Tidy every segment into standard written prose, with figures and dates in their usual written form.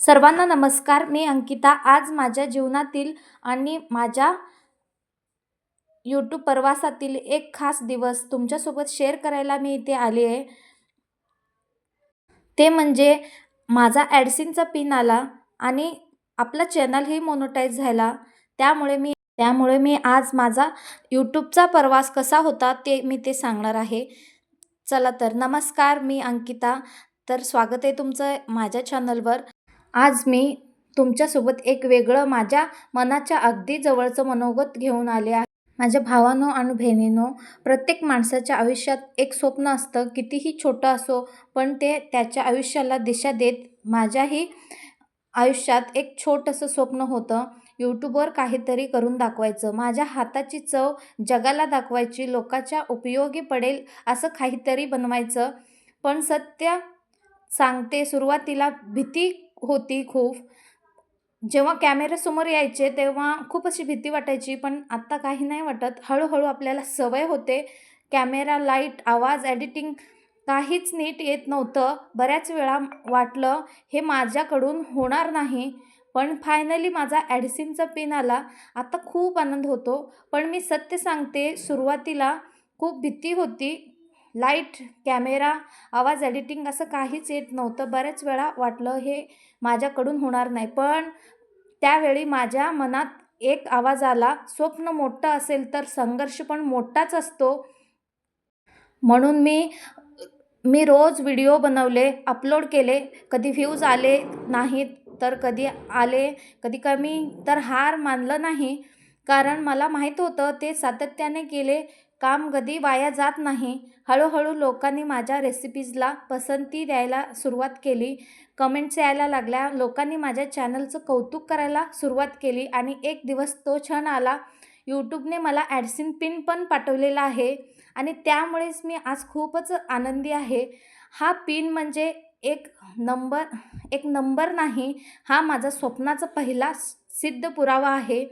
सर्वांना नमस्कार. मी अंकिता. आज माझ्या जीवनातील आणि माझ्या यूट्यूब प्रवासातील एक खास दिवस तुमच्यासोबत शेअर करायला मी इथे आली आहे. ते म्हणजे माझा ॲडसिनचा पिन आला आणि आपला चॅनलही मोनेटाईज झाला. त्यामुळे मी आज माझा यूट्यूबचा प्रवास कसा होता ते सांगणार आहे. चला तर नमस्कार, मी अंकिता. तर स्वागत आहे तुमचं माझ्या चॅनलवर. आज मी तुमच्यासोबत एक वेगळं माझ्या मनाच्या अगदी जवळचं मनोगत घेऊन आले आहे. माझ्या भावांनो आणि बहिणींनो, प्रत्येक माणसाच्या आयुष्यात एक स्वप्न असतं, कितीही छोटं असो, पण ते त्याच्या आयुष्याला दिशा देत. माझ्याही आयुष्यात एक छोटंसं स्वप्न होतं, यूट्यूबवर काहीतरी करून दाखवायचं, माझ्या हाताची चव जगाला दाखवायची, लोकांच्या उपयोगी पडेल असं काहीतरी बनवायचं. पण सत्य सांगते, सुरुवातीला भीती होती खूप. जेव्हा कॅमेऱ्यासमोर यायचे तेव्हा खूप अशी भीती वाटायची, पण आत्ता काही नाही वाटत. हळूहळू आपल्याला सवय होते. कॅमेरा, लाईट, आवाज, एडिटिंग काहीच नीट येत नव्हतं. बऱ्याच वेळा वाटलं हे माझ्याकडून होणार नाही, पण फायनली माझा ॲडसिनचा पिन आला. आता खूप आनंद होतो. पण मी सत्य सांगते, सुरुवातीला खूप भीती होती. लाईट, कॅमेरा, आवाज, एडिटिंग असं काहीच येत नव्हतं. बऱ्याच वेळा वाटलं हे माझ्याकडून होणार नाही, पण त्यावेळी माझ्या मनात एक आवाज आला, स्वप्न मोठं असेल तर संघर्ष पण मोठाच असतो. म्हणून मी रोज व्हिडिओ बनवले, अपलोड केले. कधी व्ह्यूज आले नाहीत, तर कधी आले, कधी कमी, तर हार मानलं नाही. कारण मला माहीत होतं ते सातत्याने केले काम कधी वाया जात नाही. हळूहळू लोकांनी माझ्या रेसिपीजला पसंती द्यायला सुरुवात केली. कमेंट्स यायला लागल्या. लोकांनी माझ्या चॅनलचं कौतुक करायला सुरुवात केली आणि एक दिवस तो क्षण आला. यूट्यूबने मला ॲडसिन पिन पण पाठवलेला आहे आणि त्यामुळेच मी आज खूपच आनंदी आहे. हा पिन म्हणजे एक नंबर नाही, हा माझा स्वप्नाचा पहिला सिद्ध पुरावा आहे.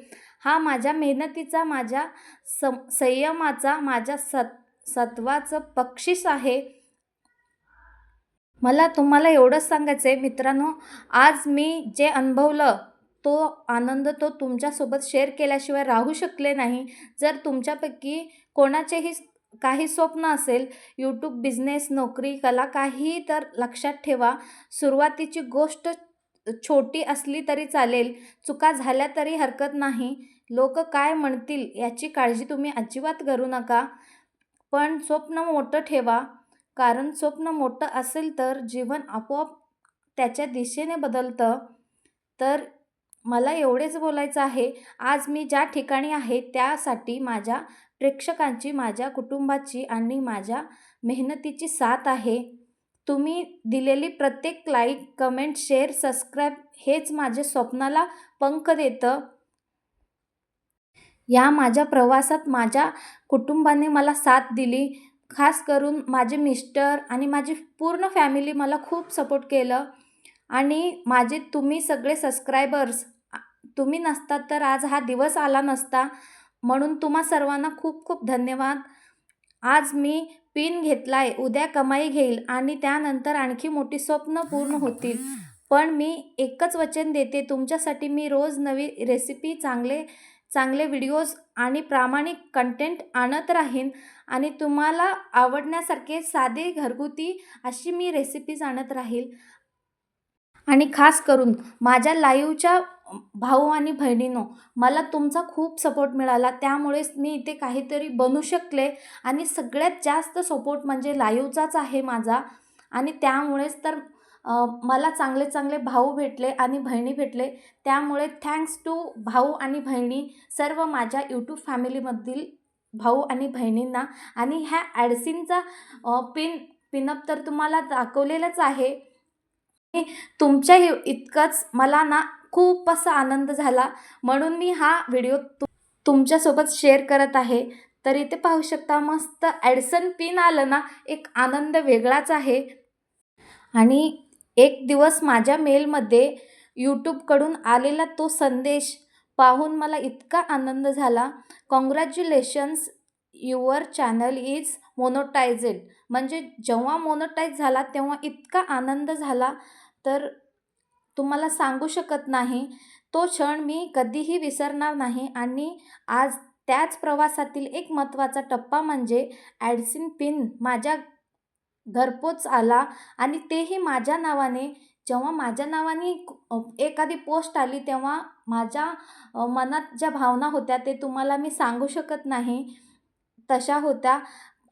हा माझ्या मेहनतीचा, माझ्या संयमाचा, माझ्या सत्वाचं बक्षीस आहे. मला तुम्हाला एवढंच सांगायचं आहे मित्रांनो, आज मी जे अनुभवलं तो आनंद तुमच्यासोबत शेअर केल्याशिवाय राहू शकले नाही. जर तुमच्यापैकी कोणाचेही काही स्वप्न असेल, यूट्यूब, बिझनेस, नोकरी, कला, काही, तर लक्षात ठेवा, सुरुवातीची गोष्ट छोटी असली तरी चालेल, चुका झाल्या तरी हरकत नाही. लोक काय म्हणतील याची काळजी तुम्ही अजिबात करू नका, पण स्वप्न मोठं ठेवा. कारण स्वप्न मोठं असेल तर जीवन आपोआप त्याच्या दिशेने बदलतं. तर मला एवढेच बोलायचं आहे. आज मी ज्या ठिकाणी आहे त्यासाठी माझ्या प्रेक्षकांची, माझ्या कुटुंबाची आणि माझ्या मेहनतीची साथ आहे. तुम्ही दिलेली प्रत्येक लाईक, कमेंट, शेअर, सबस्क्राईब हेच माझ्या स्वप्नाला पंख देतं. या माझ्या प्रवासात माझ्या कुटुंबाने मला साथ दिली. खास करून माझे मिस्टर आणि माझी पूर्ण फॅमिली मला खूप सपोर्ट केलं आणि माझे तुम्ही सगळे सबस्क्रायबर्स, तुम्ही नसतात तर आज हा दिवस आला नसता. म्हणून तुम्हा सर्वांना खूप खूप धन्यवाद. आज मी पिन घेतलाय, उद्या कमाई घेईल आणि त्यानंतर आणखी मोठी स्वप्न पूर्ण होतील. पण मी एकच वचन देते, तुमच्यासाठी मी रोज नवी रेसिपी, चांगले चांगले व्हिडिओज आणि प्रामाणिक कंटेंट आणत राहीन आणि तुम्हाला आवडण्यासारखे साधे घरगुती अशी मी रेसिपीज आणत राहील. आणि खास करून माझ्या लाईव्हच्या भाऊ आणि बहिणींनो, मला तुमचा खूप सपोर्ट मिळाला, त्यामुळेच मी इथे काहीतरी बनवू शकले आणि सगळ्यात जास्त सपोर्ट म्हणजे लाईव्हचाच आहे माझा. आणि त्यामुळेच तर मला चांगले चांगले भाऊ भेटले आणि बहिणी भेटले. त्यामुळे थँक्स टू भाऊ आणि बहिणी, सर्व माझ्या यूट्यूब फॅमिलीमधील भाऊ आणि बहिणींना. आणि ह्या ॲडसिनचा पिनअप तर तुम्हाला दाखवलेलंच आहे. तुमच्या इतकंच मला ना खूप असा आनंद झाला, म्हणून मी हा व्हिडिओ तुमच्यासोबत शेअर करत आहे. तर इथे पाहू शकता, मस्त ॲडसन पिन आलं ना, एक आनंद वेगळाच आहे. आणि एक दिवस माझ्या मेलमध्ये यूट्यूबकडून आलेला तो संदेश पाहून मला इतका आनंद झाला. Congratulations, your channel is monetised. म्हणजे जेव्हा मोनोटाईज झाला तेव्हा इतका आनंद झाला. तर तुम्हाला सांगू शकत नाही. तो क्षण मी कधीही विसरणार नाही आणि आज त्याच प्रवासातील एक महत्त्वाचा टप्पा म्हणजे ॲडसिन पिन माझ्या घरपोच आला आणि तेही माझ्या नावाने. जेव्हा माझ्या नावाने एखादी पोस्ट आली तेव्हा माझ्या मनात ज्या भावना होत्या ते तुम्हाला मी सांगू शकत नाही, तशा होत्या.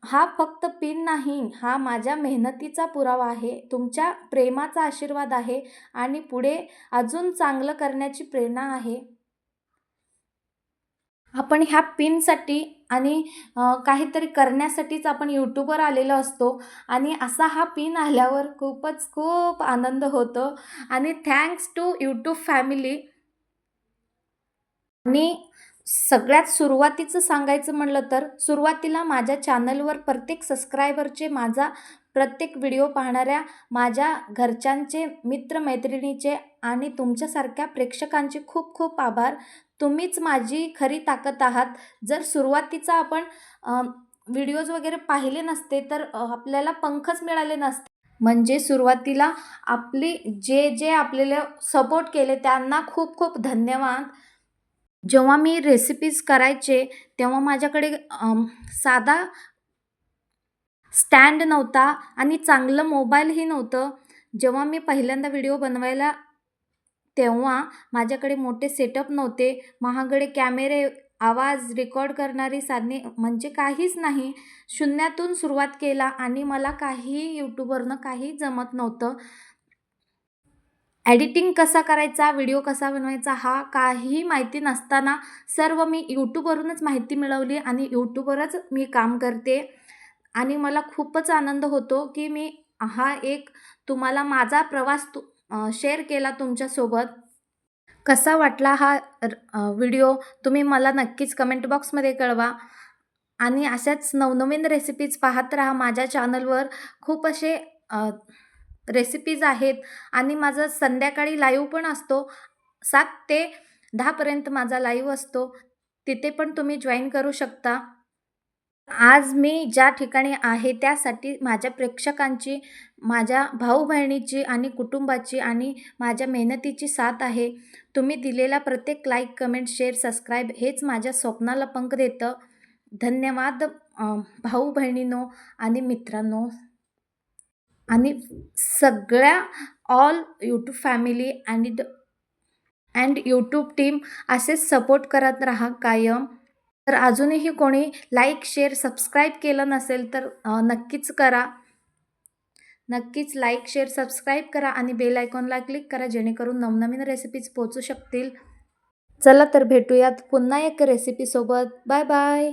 हा फक्त पिन नाही, हा माझ्या मेहनतीचा पुरावा आहे, तुमच्या प्रेमाचा आशीर्वाद आहे आणि पुढे अजून चांगलं करण्याची प्रेरणा आहे. आपण ह्या पिनसाठी आणि काहीतरी करण्यासाठीच आपण YouTubeवर आलेलो असतो आणि असा हा पिन आल्यावर खूप आनंद होतो आणि थँक्स टू YouTube फॅमिली. आणि सगळ्यात सुरुवातीचं सांगायचं म्हटलं तर सुरुवातीला माझ्या चॅनलवर प्रत्येक सबस्क्रायबरचे, माझा प्रत्येक व्हिडिओ पाहणाऱ्या माझ्या घरच्यांचे, मित्र-मैत्रिणीचे आणि तुमच्यासारख्या प्रेक्षकांचे खूप आभार. तुम्हीच माझी खरी ताकद आहात. जर सुरुवातीचा आपण व्हिडिओज वगैरे पाहिले नसते तर आपल्याला पंखच मिळाले नसते. म्हणजे सुरुवातीला जे आपल्याला सपोर्ट केले त्यांना खूप धन्यवाद. जेव्हा मी रेसिपीज करायचे, तेव्हा माझ्याकडे साधा स्टँड नव्हता आणि चांगलं मोबाईलही नव्हतं. जेव्हा मी पहिल्यांदा व्हिडिओ बनवायला तेव्हा माझ्याकडे मोठे सेटअप नव्हते, महागडे कॅमेरे, आवाज रेकॉर्ड करणारी साधने म्हणजे काहीच नाही. शून्यातून सुरुवात केला आणि मला काहीही YouTubeवरनं काही जमत नव्हतं. एडिटिंग कसा करायचा, व्हिडिओ कसा बनवायचा हा काहीही माहिती नसताना सर्व मी YouTubeवरूनच माहिती मिळवली आणि YouTubeवरच मी काम करते आणि मला खूपच आनंद होतो, की मी हा एक तुम्हाला माझा प्रवास शेअर केला तुमच्यासोबत. कसा वाटला हा व्हिडिओ तुम्ही मला नक्कीच कमेंट बॉक्समध्ये कळवा आणि अशाच नवनवीन रेसिपीज पाहत राहा माझ्या चॅनलवर. खूप असे रेसिपीज आहेत आणि माझं संध्याकाळी लाईव्ह पण असतो. 7 ते 10 पर्यंत माझा लाईव्ह असतो. तिथे पण तुम्ही जॉइन करू शकता. आज मी ज्या ठिकाणी आहे त्यासाठी माझ्या प्रेक्षकांची, माझ्या भाऊ-बहिणीची आणि कुटुंबाची आणि माझ्या मेहनतीची साथ आहे. तुम्ही दिलेला प्रत्येक लाईक, कमेंट, शेअर, सबस्क्राईब हेच माझ्या स्वप्नाला पंख देतं. धन्यवाद भाऊ-बहिणींनो आणि मित्रांनो आणि सगळ्या all YouTube family and YouTube team असेच सपोर्ट करत राहा कायम. तर अजूनही कोणी लाईक, शेअर, सबस्क्राईब केलं नसेल तर नक्कीच करा. नक्कीच लाईक, शेअर, सबस्क्राईब करा आणि बेल आयकॉनला क्लिक करा जेणेकरून नवनवीन रेसिपीज पोहोचू शकतील. चला तर भेटूयात पुन्हा एक रेसिपीसोबत. Bye bye.